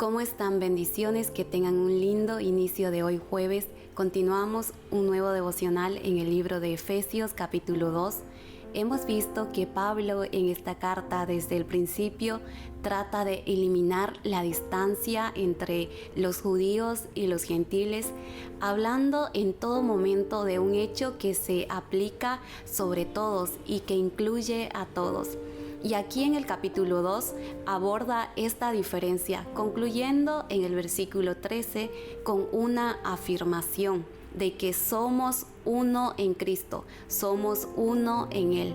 ¿Cómo están? Bendiciones, que tengan un lindo inicio de hoy jueves. Continuamos un nuevo devocional en el libro de Efesios capítulo 2. Hemos visto que Pablo en esta carta desde el principio trata de eliminar la distancia entre los judíos y los gentiles, hablando en todo momento de un hecho que se aplica sobre todos y que incluye a todos. Y aquí en el capítulo 2 aborda esta diferencia, concluyendo en el versículo 13 con una afirmación de que somos uno en Cristo, somos uno en Él.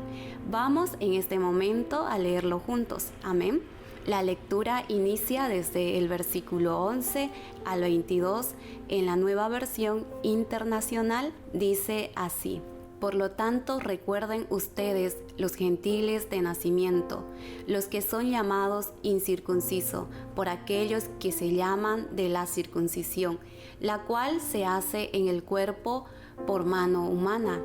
Vamos en este momento a leerlo juntos. Amén. La lectura inicia desde el versículo 11 al 22 en la Nueva Versión Internacional. Dice así: Por lo tanto, recuerden ustedes, los gentiles de nacimiento, los que son llamados incircunciso, por aquellos que se llaman de la circuncisión, la cual se hace en el cuerpo por mano humana.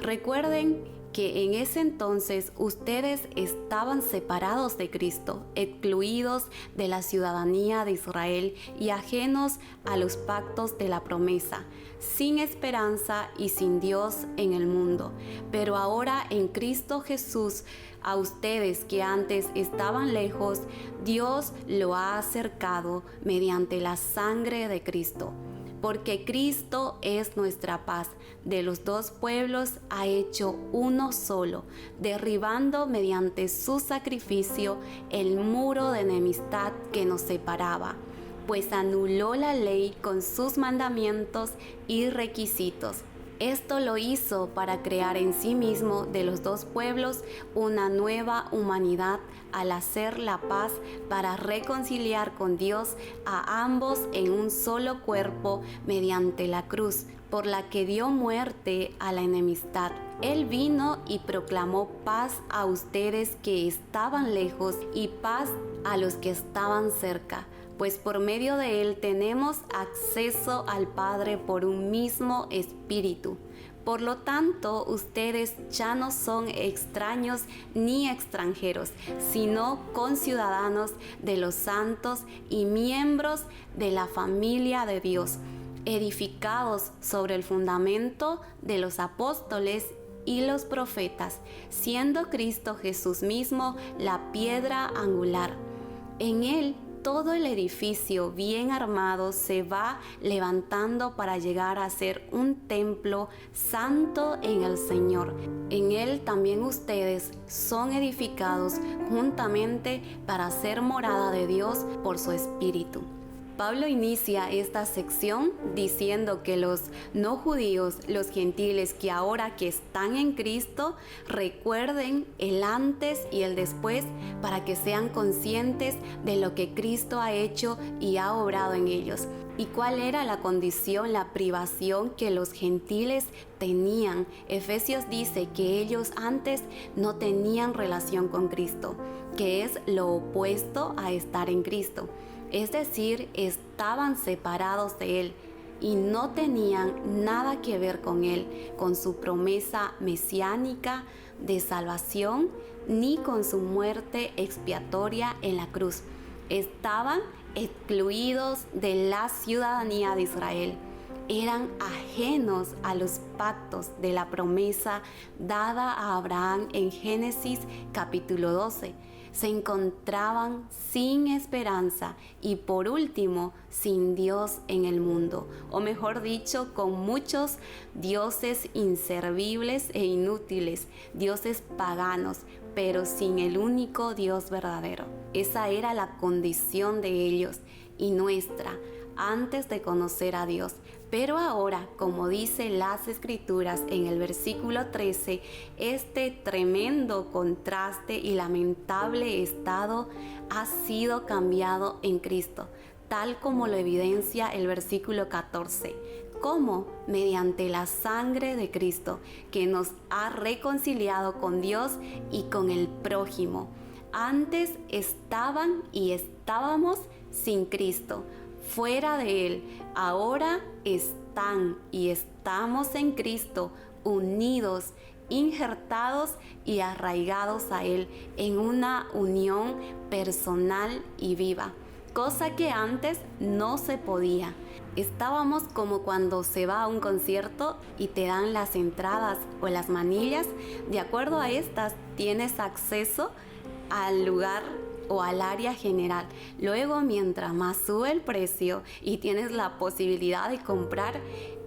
Recuerden que en ese entonces ustedes estaban separados de Cristo, excluidos de la ciudadanía de Israel y ajenos a los pactos de la promesa, sin esperanza y sin Dios en el mundo. Pero ahora en Cristo Jesús, a ustedes que antes estaban lejos, Dios lo ha acercado mediante la sangre de Cristo. Porque Cristo es nuestra paz. De los dos pueblos ha hecho uno solo, derribando mediante su sacrificio el muro de enemistad que nos separaba, pues anuló la ley con sus mandamientos y requisitos. Esto lo hizo para crear en sí mismo de los dos pueblos una nueva humanidad, al hacer la paz, para reconciliar con Dios a ambos en un solo cuerpo mediante la cruz, por la que dio muerte a la enemistad. Él vino y proclamó paz a ustedes que estaban lejos y paz a los que estaban cerca. Pues por medio de Él tenemos acceso al Padre por un mismo Espíritu. Por lo tanto, ustedes ya no son extraños ni extranjeros, sino conciudadanos de los santos y miembros de la familia de Dios, edificados sobre el fundamento de los apóstoles y los profetas, siendo Cristo Jesús mismo la piedra angular. En Él todo el edificio bien armado se va levantando para llegar a ser un templo santo en el Señor. En Él también ustedes son edificados juntamente para ser morada de Dios por su Espíritu. Pablo inicia esta sección diciendo que los no judíos, los gentiles que ahora que están en Cristo, recuerden el antes y el después para que sean conscientes de lo que Cristo ha hecho y ha obrado en ellos. ¿Y cuál era la condición, la privación que los gentiles tenían? Efesios dice que ellos antes no tenían relación con Cristo, que es lo opuesto a estar en Cristo. Es decir, estaban separados de Él y no tenían nada que ver con Él, con su promesa mesiánica de salvación, ni con su muerte expiatoria en la cruz. Estaban excluidos de la ciudadanía de Israel. Eran ajenos a los pactos de la promesa dada a Abraham en Génesis capítulo 12. Se encontraban sin esperanza y por último sin Dios en el mundo, o mejor dicho, con muchos dioses inservibles e inútiles, dioses paganos, pero sin el único Dios verdadero. Esa era la condición de ellos y nuestra antes de conocer a Dios. Pero ahora, como dice las Escrituras en el versículo 13, este tremendo contraste y lamentable estado ha sido cambiado en Cristo, tal como lo evidencia el versículo 14. ¿Cómo? Mediante la sangre de Cristo, que nos ha reconciliado con Dios y con el prójimo. Antes estaban y estábamos sin Cristo, fuera de Él. Ahora están y estamos en Cristo, unidos, injertados y arraigados a Él en una unión personal y viva. cosa que antes no se podía. Estábamos como cuando se va a un concierto y te dan las entradas o las manillas. De acuerdo a estas, tienes acceso al lugar o al área general. Luego, mientras más sube el precio y tienes la posibilidad de comprar,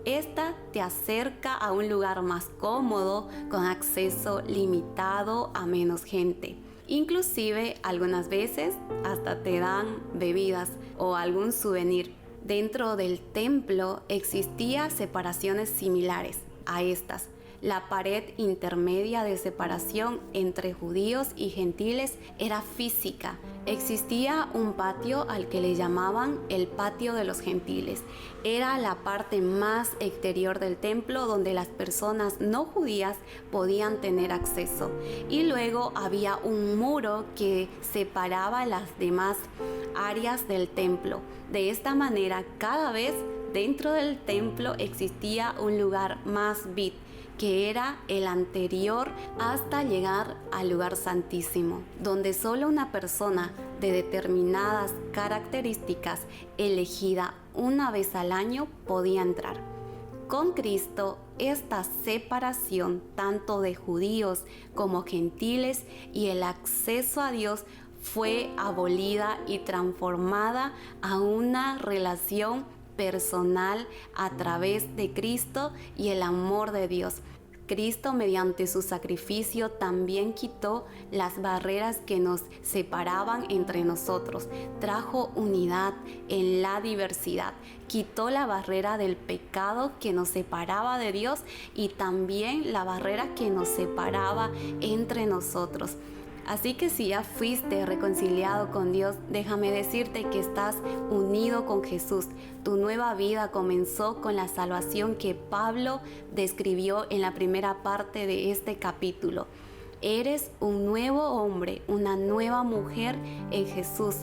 esta te acerca a un lugar más cómodo, con acceso limitado a menos gente. Inclusive, algunas veces hasta te dan bebidas o algún souvenir. Dentro del templo existían separaciones similares a estas. La pared intermedia de separación entre judíos y gentiles era física. Existía un patio al que le llamaban el patio de los gentiles. Era la parte más exterior del templo donde las personas no judías podían tener acceso. Y luego había un muro que separaba las demás áreas del templo. De esta manera, cada vez dentro del templo existía un lugar más VIP, que era el anterior hasta llegar al lugar santísimo, donde solo una persona de determinadas características elegida una vez al año podía entrar. Con Cristo, esta separación tanto de judíos como gentiles y el acceso a Dios fue abolida y transformada a una relación personal a través de Cristo y el amor de Dios. Cristo, mediante su sacrificio, también quitó las barreras que nos separaban entre nosotros. Trajo unidad en la diversidad. Quitó la barrera del pecado que nos separaba de Dios y también la barrera que nos separaba entre nosotros. Así que si ya fuiste reconciliado con Dios, déjame decirte que estás unido con Jesús. Tu nueva vida comenzó con la salvación que Pablo describió en la primera parte de este capítulo. Eres un nuevo hombre, una nueva mujer en Jesús.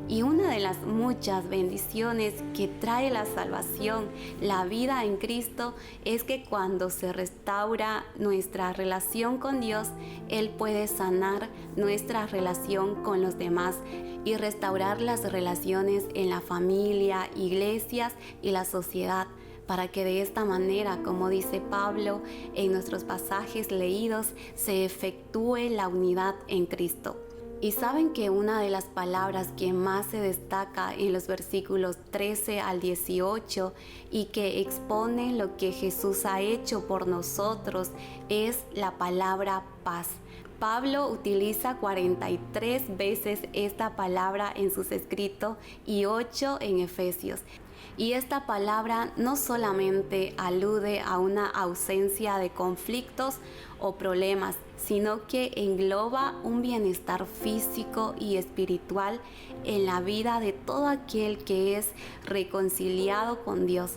Y una de las muchas bendiciones que trae la salvación, la vida en Cristo, es que cuando se restaura nuestra relación con Dios, Él puede sanar nuestra relación con los demás y restaurar las relaciones en la familia, iglesias y la sociedad, para que de esta manera, como dice Pablo en nuestros pasajes leídos, se efectúe la unidad en Cristo. Y saben que una de las palabras que más se destaca en los versículos 13 al 18 y que expone lo que Jesús ha hecho por nosotros es la palabra paz. Pablo utiliza 43 veces esta palabra en sus escritos y 8 en Efesios. Y esta palabra no solamente alude a una ausencia de conflictos o problemas, sino que engloba un bienestar físico y espiritual en la vida de todo aquel que es reconciliado con Dios.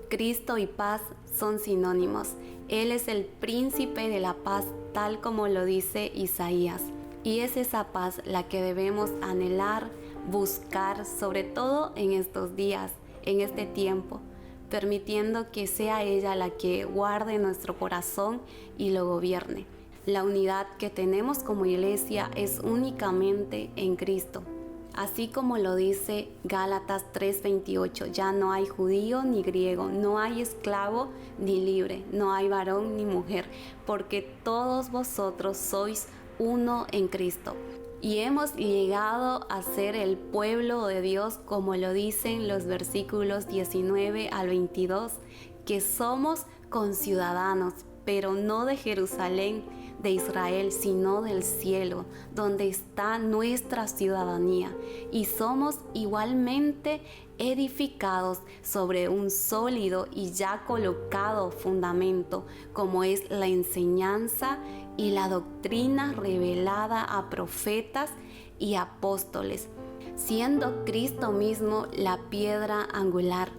Cristo y paz son sinónimos. Él es el príncipe de la paz, tal como lo dice Isaías. Y es esa paz la que debemos anhelar, buscar, sobre todo en estos días, en este tiempo, permitiendo que sea ella la que guarde nuestro corazón y lo gobierne. La unidad que tenemos como iglesia es únicamente en Cristo. Así como lo dice Gálatas 3:28, ya no hay judío ni griego, no hay esclavo ni libre, no hay varón ni mujer, porque todos vosotros sois uno en Cristo. Y hemos llegado a ser el pueblo de Dios, como lo dicen los versículos 19 al 22, que somos conciudadanos, pero no de Jerusalén, de Israel, sino del cielo, donde está nuestra ciudadanía. Y somos igualmente edificados sobre un sólido y ya colocado fundamento, como es la enseñanza y la doctrina revelada a profetas y apóstoles, siendo Cristo mismo la piedra angular,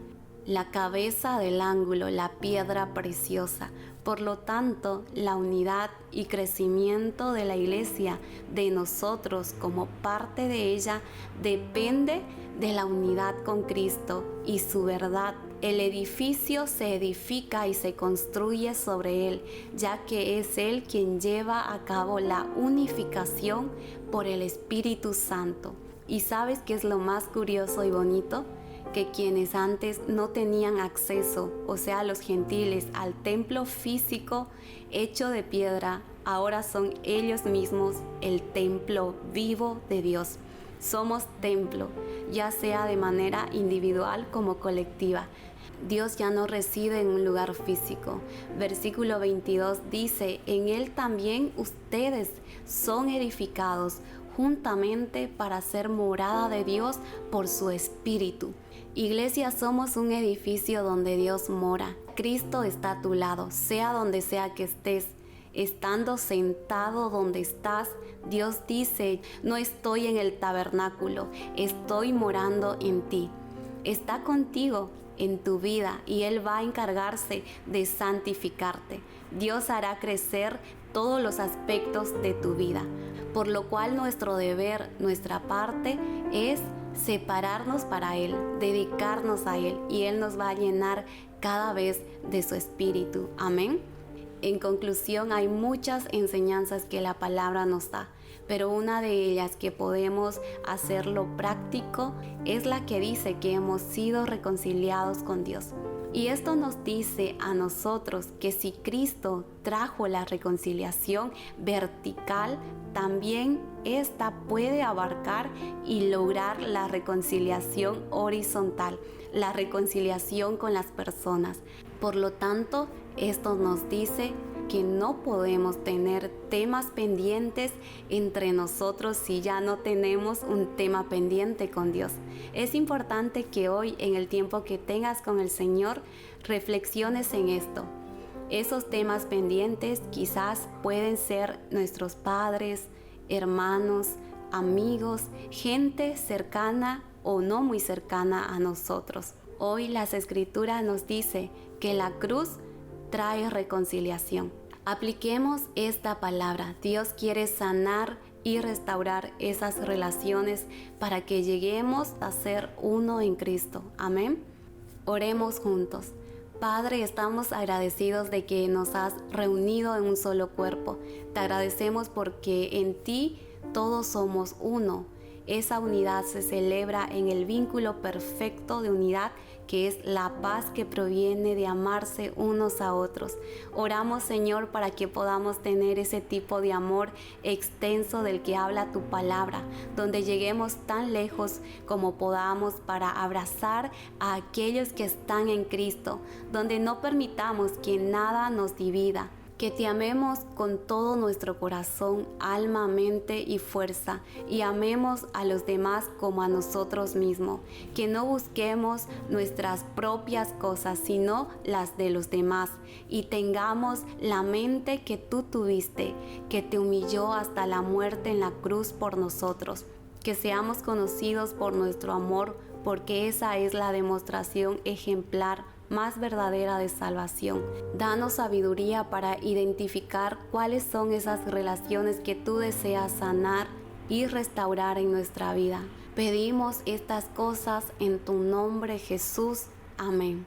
la cabeza del ángulo, la piedra preciosa. Por lo tanto, la unidad y crecimiento de la iglesia, de nosotros como parte de ella, depende de la unidad con Cristo y su verdad. El edificio se edifica y se construye sobre él, ya que es él quien lleva a cabo la unificación por el Espíritu Santo. ¿Y sabes qué es lo más curioso y bonito? Que quienes antes no tenían acceso, o sea, los gentiles, al templo físico hecho de piedra, ahora son ellos mismos el templo vivo de Dios. Somos templo, ya sea de manera individual como colectiva. Dios ya no reside en un lugar físico. Versículo 22 dice, en Él también ustedes son edificados juntamente para ser morada de Dios por su Espíritu. Iglesia, somos un edificio donde Dios mora. Cristo está a tu lado, sea donde sea que estés. Estando sentado donde estás, Dios dice, no estoy en el tabernáculo, estoy morando en ti. Está contigo en tu vida y Él va a encargarse de santificarte. Dios hará crecer todos los aspectos de tu vida, por lo cual nuestro deber, nuestra parte es separarnos para Él, dedicarnos a Él, y Él nos va a llenar cada vez de su Espíritu. Amén. En conclusión, hay muchas enseñanzas que la palabra nos da, pero una de ellas que podemos hacerlo práctico es la que dice que hemos sido reconciliados con Dios. Y esto nos dice a nosotros que si Cristo trajo la reconciliación vertical, también esta puede abarcar y lograr la reconciliación horizontal, la reconciliación con las personas. Por lo tanto, esto nos dice que no podemos tener temas pendientes entre nosotros si ya no tenemos un tema pendiente con Dios. Es importante que hoy, en el tiempo que tengas con el Señor, reflexiones en esto. Esos temas pendientes quizás pueden ser nuestros padres, hermanos, amigos, gente cercana o no muy cercana a nosotros. Hoy las Escrituras nos dice que la cruz trae reconciliación. Apliquemos esta palabra. Dios quiere sanar y restaurar esas relaciones para que lleguemos a ser uno en Cristo. Amén. Oremos juntos. Padre, estamos agradecidos de que nos has reunido en un solo cuerpo. Te agradecemos porque en ti todos somos uno. Esa unidad se celebra en el vínculo perfecto de unidad, que es la paz que proviene de amarse unos a otros. Oramos, Señor, para que podamos tener ese tipo de amor extenso del que habla tu palabra, donde lleguemos tan lejos como podamos para abrazar a aquellos que están en Cristo, donde no permitamos que nada nos divida. Que te amemos con todo nuestro corazón, alma, mente y fuerza, y amemos a los demás como a nosotros mismos. Que no busquemos nuestras propias cosas, sino las de los demás, y tengamos la mente que tú tuviste, que te humilló hasta la muerte en la cruz por nosotros. Que seamos conocidos por nuestro amor, porque esa es la demostración ejemplar más verdadera de salvación. Danos sabiduría para identificar cuáles son esas relaciones que tú deseas sanar y restaurar en nuestra vida. Pedimos estas cosas en tu nombre, Jesús. Amén.